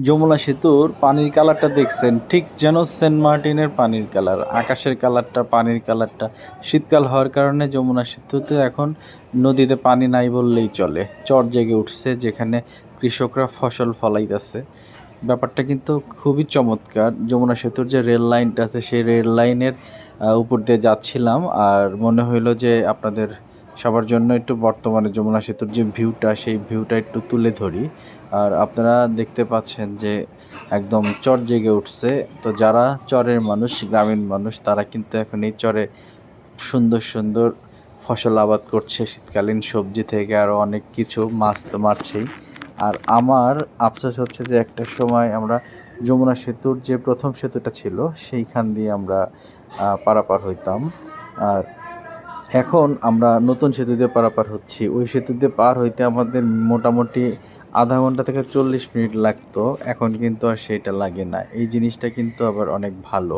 যমুনা সেতুর পানির কালারটা দেখছেন, ঠিক যেন সেন্ট মার্টিনের পানির কালার, আকাশের কালারটা, পানির কালারটা। শীতকাল হওয়ার কারণে যমুনা সেতুতে এখন নদীতে পানি নাই বললেই চলে, চর জেগে উঠছে, যেখানে কৃষকরা ফসল ফলাইতেছে। ব্যাপারটা কিন্তু খুবই চমৎকার। যমুনা সেতুর যে রেল লাইনটা আছে, সেই রেল লাইনের উপর দিয়ে যাচ্ছিলাম, আর মনে হইলো যে আপনাদের সবার জন্য একটু বর্তমানে যমুনা সেতুর যে ভিউটা, সেই ভিউটা একটু তুলে ধরি। আর আপনারা দেখতে পাচ্ছেন যে একদম চর জেগে উঠছে। তো যারা চরের মানুষ, গ্রামীণ মানুষ, তারা কিন্তু এখন এই চরে সুন্দর সুন্দর ফসল আবাদ করছে, শীতকালীন সবজি থেকে আরও অনেক কিছু, মাছ তো মারছেই। আর আমার আফসোস হচ্ছে যে একটা সময় আমরা যমুনা সেতুর যে প্রথম সেতুটা ছিল, সেইখান দিয়ে আমরা পারাপার হইতাম। আর এখন আমরা নতুন সেতু দিয়ে পারাপার হচ্ছি। ওই সেতু দিয়ে পার হইতে আমাদের মোটামুটি আধা ঘন্টা থেকে 40 মিনিট লাগতো, এখন কিন্তু আর সেটা লাগে না। এই জিনিসটা কিন্তু আবার অনেক ভালো।